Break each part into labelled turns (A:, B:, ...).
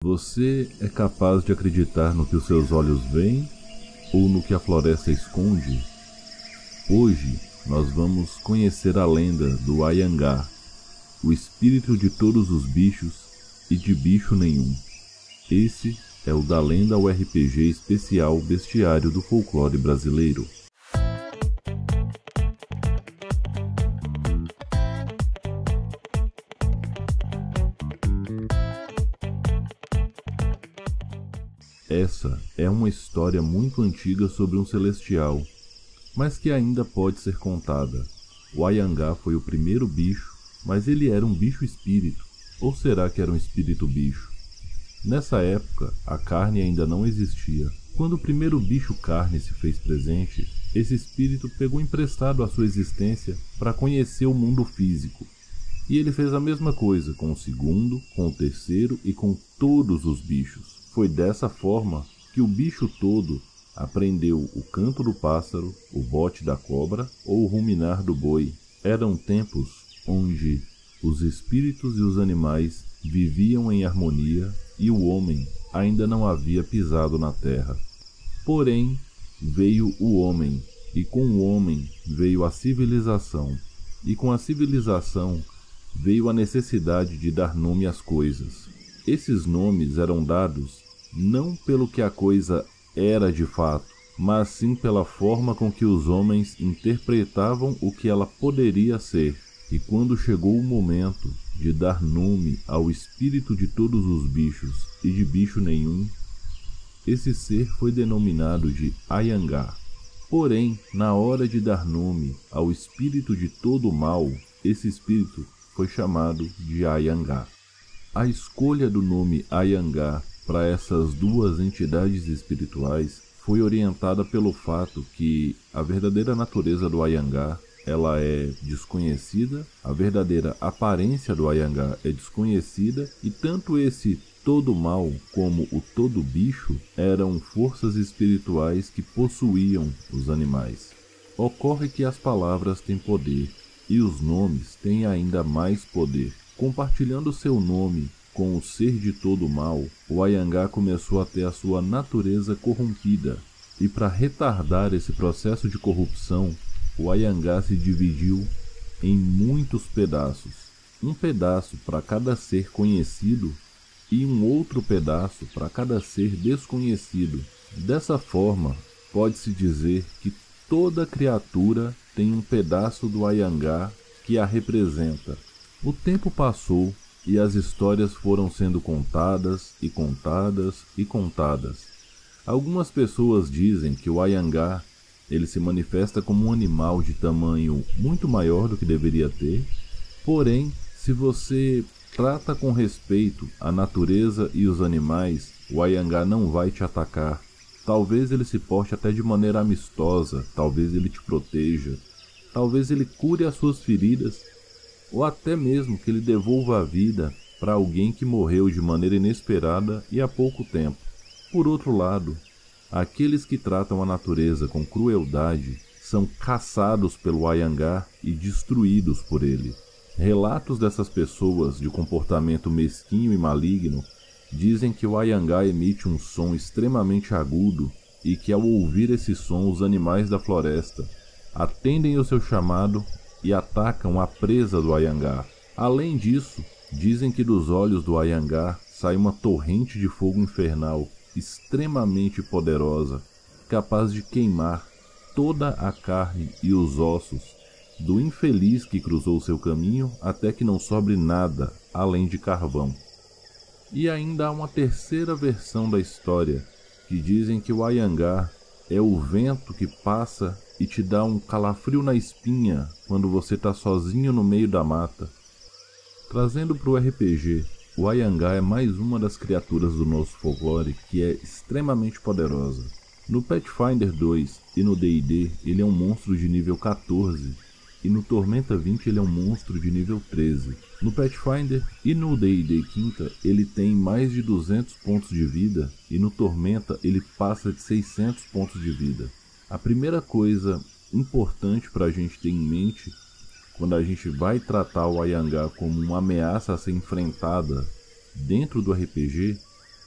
A: Você é capaz de acreditar no que os seus olhos veem ou no que a floresta esconde? Hoje nós vamos conhecer a lenda do Ayangá, o espírito de todos os bichos e de bicho nenhum. Esse é o Da Lenda ao RPG especial Bestiário do Folclore Brasileiro. Essa é uma história muito antiga sobre um celestial, mas que ainda pode ser contada. O Ayangá foi o primeiro bicho, mas ele era um bicho espírito, ou será que era um espírito bicho? Nessa época, a carne ainda não existia. Quando o primeiro bicho carne se fez presente, esse espírito pegou emprestado a sua existência para conhecer o mundo físico. E ele fez a mesma coisa com o segundo, com o terceiro e com todos os bichos. Foi dessa forma que o bicho todo aprendeu o canto do pássaro, o bote da cobra ou o ruminar do boi. Eram tempos onde os espíritos e os animais viviam em harmonia e o homem ainda não havia pisado na terra. Porém, veio o homem, e com o homem veio a civilização, e com a civilização veio a necessidade de dar nome às coisas. Esses nomes eram dados não pelo que a coisa era de fato, mas sim pela forma com que os homens interpretavam o que ela poderia ser. E quando chegou o momento de dar nome ao espírito de todos os bichos e de bicho nenhum, esse ser foi denominado de Ayangá. Porém, na hora de dar nome ao espírito de todo o mal, esse espírito foi chamado de Ayangá. A escolha do nome Ayangá para essas duas entidades espirituais foi orientada pelo fato que a verdadeira natureza do Ayangá ela é desconhecida, a verdadeira aparência do Ayangá é desconhecida e tanto esse todo mal como o todo bicho eram forças espirituais que possuíam os animais. Ocorre que as palavras têm poder e os nomes têm ainda mais poder. Compartilhando seu nome com o ser de todo mal, o Ayangá começou a ter a sua natureza corrompida. E para retardar esse processo de corrupção, o Ayangá se dividiu em muitos pedaços. Um pedaço para cada ser conhecido e um outro pedaço para cada ser desconhecido. Dessa forma, pode-se dizer que toda criatura tem um pedaço do Ayangá que a representa. O tempo passou e as histórias foram sendo contadas e contadas e contadas. Algumas pessoas dizem que o Ayangá ele se manifesta como um animal de tamanho muito maior do que deveria ter, porém, se você trata com respeito a natureza e os animais, o Ayangá não vai te atacar. Talvez ele se porte até de maneira amistosa, talvez ele te proteja, talvez ele cure as suas feridas, ou até mesmo que ele devolva a vida para alguém que morreu de maneira inesperada e há pouco tempo. Por outro lado, aqueles que tratam a natureza com crueldade são caçados pelo Ayangá e destruídos por ele. Relatos dessas pessoas de comportamento mesquinho e maligno dizem que o Ayangá emite um som extremamente agudo e que ao ouvir esse som os animais da floresta atendem ao seu chamado e atacam a presa do Ayangá. Além disso, dizem que dos olhos do Ayangá sai uma torrente de fogo infernal extremamente poderosa, capaz de queimar toda a carne e os ossos do infeliz que cruzou seu caminho até que não sobre nada além de carvão. E ainda há uma terceira versão da história, que dizem que o Ayangá é o vento que passa e te dá um calafrio na espinha quando você está sozinho no meio da mata. Trazendo para o RPG, o Ayangá é mais uma das criaturas do nosso folclore que é extremamente poderosa. No Pathfinder 2 e no D&D ele é um monstro de nível 14 e no Tormenta 20 ele é um monstro de nível 13. No Pathfinder e no D&D 5 ele tem mais de 200 pontos de vida e no Tormenta ele passa de 600 pontos de vida. A primeira coisa importante para a gente ter em mente quando a gente vai tratar o Ayangá como uma ameaça a ser enfrentada dentro do RPG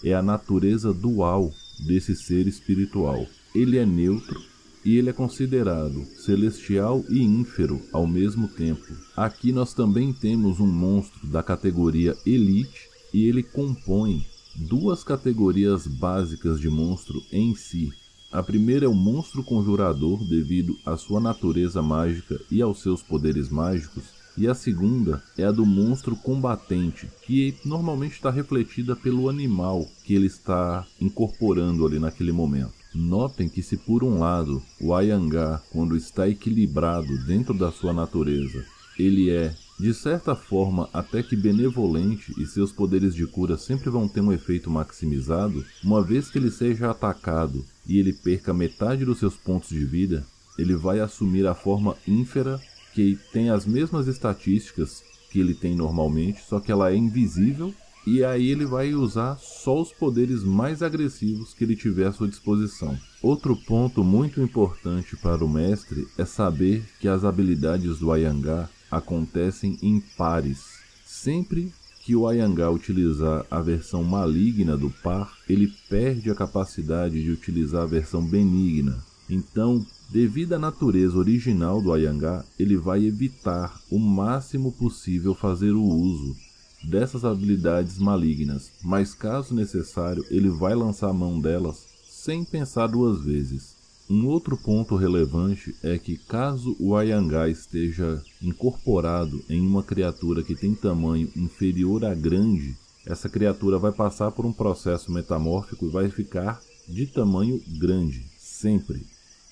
A: é a natureza dual desse ser espiritual. Ele é neutro e ele é considerado celestial e ínfero ao mesmo tempo. Aqui nós também temos um monstro da categoria Elite e ele compõe duas categorias básicas de monstro em si. A primeira é o monstro conjurador devido à sua natureza mágica e aos seus poderes mágicos, e a segunda é a do monstro combatente, que normalmente está refletida pelo animal que ele está incorporando ali naquele momento. Notem que se por um lado o Ayangá, quando está equilibrado dentro da sua natureza, ele é de certa forma até que benevolente e seus poderes de cura sempre vão ter um efeito maximizado, uma vez que ele seja atacado e ele perca metade dos seus pontos de vida, ele vai assumir a forma ínfera, que tem as mesmas estatísticas que ele tem normalmente, só que ela é invisível, e aí ele vai usar só os poderes mais agressivos que ele tiver à sua disposição. Outro ponto muito importante para o mestre é saber que as habilidades do Ayangá acontecem em pares. Sempre que o Ayangá utilizar a versão maligna do par, ele perde a capacidade de utilizar a versão benigna. Então, devido à natureza original do Ayangá, ele vai evitar o máximo possível fazer o uso dessas habilidades malignas, mas caso necessário, ele vai lançar a mão delas sem pensar duas vezes. Um outro ponto relevante é que caso o Ayangá esteja incorporado em uma criatura que tem tamanho inferior a grande, essa criatura vai passar por um processo metamórfico e vai ficar de tamanho grande, sempre.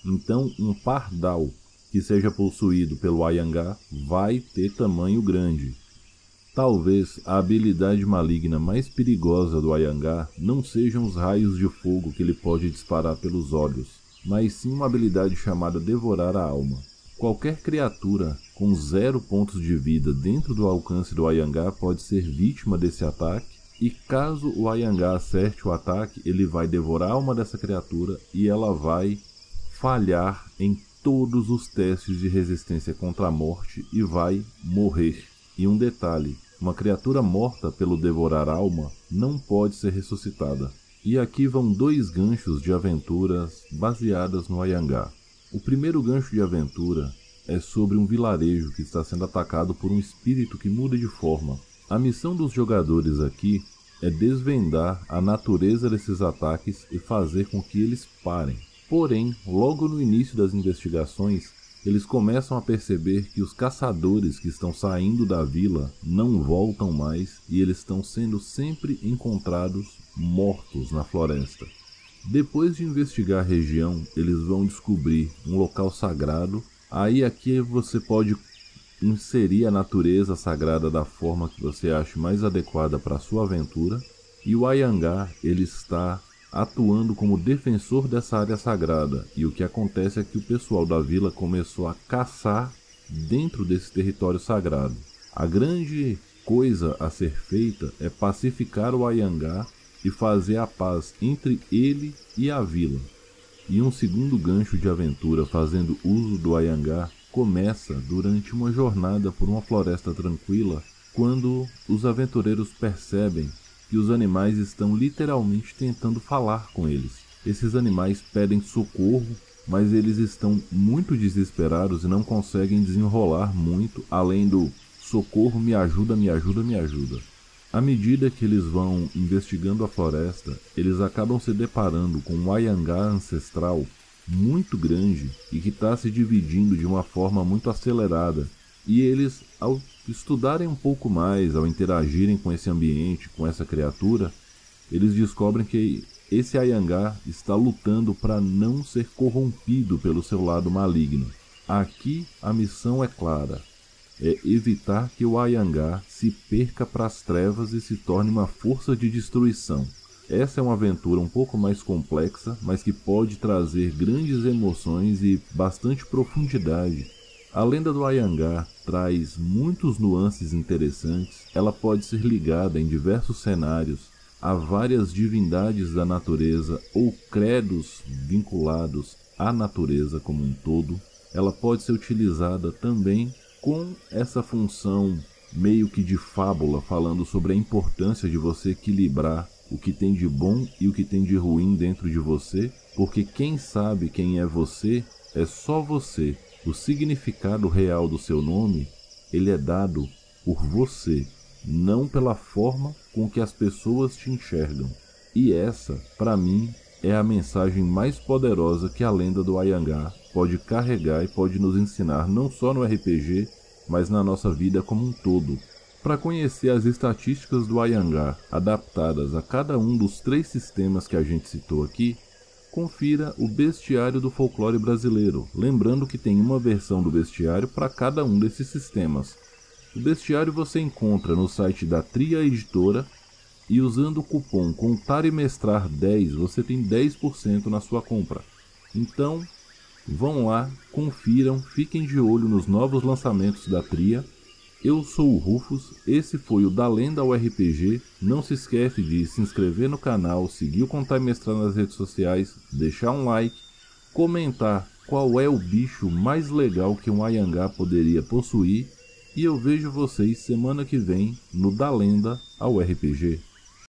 A: Então, um pardal que seja possuído pelo Ayangá vai ter tamanho grande. Talvez a habilidade maligna mais perigosa do Ayangá não sejam os raios de fogo que ele pode disparar pelos olhos, mas sim uma habilidade chamada Devorar a Alma. Qualquer criatura com 0 pontos de vida dentro do alcance do Ayangá pode ser vítima desse ataque, e caso o Ayangá acerte o ataque, ele vai devorar a alma dessa criatura e ela vai falhar em todos os testes de resistência contra a morte e vai morrer. E um detalhe, uma criatura morta pelo devorar alma não pode ser ressuscitada. E aqui vão 2 ganchos de aventuras baseadas no Ayangá. O primeiro gancho de aventura é sobre um vilarejo que está sendo atacado por um espírito que muda de forma. A missão dos jogadores aqui é desvendar a natureza desses ataques e fazer com que eles parem. Porém, logo no início das investigações, eles começam a perceber que os caçadores que estão saindo da vila não voltam mais e eles estão sendo sempre encontrados mortos na floresta. Depois de investigar a região, eles vão descobrir um local sagrado. Aí aqui você pode inserir a natureza sagrada da forma que você ache mais adequada para a sua aventura. E o Ayangá, ele está atuando como defensor dessa área sagrada, e o que acontece é que o pessoal da vila começou a caçar dentro desse território sagrado. A grande coisa a ser feita é pacificar o Ayangá e fazer a paz entre ele e a vila. E um segundo gancho de aventura fazendo uso do Ayangá começa durante uma jornada por uma floresta tranquila, quando os aventureiros percebem que os animais estão literalmente tentando falar com eles. Esses animais pedem socorro, mas eles estão muito desesperados e não conseguem desenrolar muito, além do socorro, me ajuda, me ajuda, me ajuda. À medida que eles vão investigando a floresta, eles acabam se deparando com um Ayangá ancestral muito grande e que está se dividindo de uma forma muito acelerada. E eles, ao estudarem um pouco mais, ao interagirem com esse ambiente, com essa criatura, eles descobrem que esse Ayangá está lutando para não ser corrompido pelo seu lado maligno. Aqui a missão é clara, é evitar que o Ayangá se perca para as trevas e se torne uma força de destruição. Essa é uma aventura um pouco mais complexa, mas que pode trazer grandes emoções e bastante profundidade. A lenda do Ayangá traz muitos nuances interessantes. Ela pode ser ligada em diversos cenários a várias divindades da natureza ou credos vinculados à natureza como um todo. Ela pode ser utilizada também com essa função meio que de fábula, falando sobre a importância de você equilibrar o que tem de bom e o que tem de ruim dentro de você, porque quem sabe quem é você é só você. O significado real do seu nome, ele é dado por você, não pela forma com que as pessoas te enxergam. E essa, para mim, é a mensagem mais poderosa que a lenda do Anhangá pode carregar e pode nos ensinar não só no RPG, mas na nossa vida como um todo. Para conhecer as estatísticas do Anhangá adaptadas a cada um dos 3 sistemas que a gente citou aqui, confira o Bestiário do Folclore Brasileiro, lembrando que tem uma versão do bestiário para cada um desses sistemas. O bestiário você encontra no site da Tria Editora e usando o cupom CONTAREMESTRAR10 você tem 10% na sua compra. Então, vão lá, confiram, fiquem de olho nos novos lançamentos da Tria. Eu sou o Rufus, esse foi o Da Lenda ao RPG. Não se esquece de se inscrever no canal, seguir o Contar e Mestrar nas redes sociais, deixar um like, comentar qual é o bicho mais legal que um Anhangá poderia possuir. E eu vejo vocês semana que vem no Da Lenda ao RPG.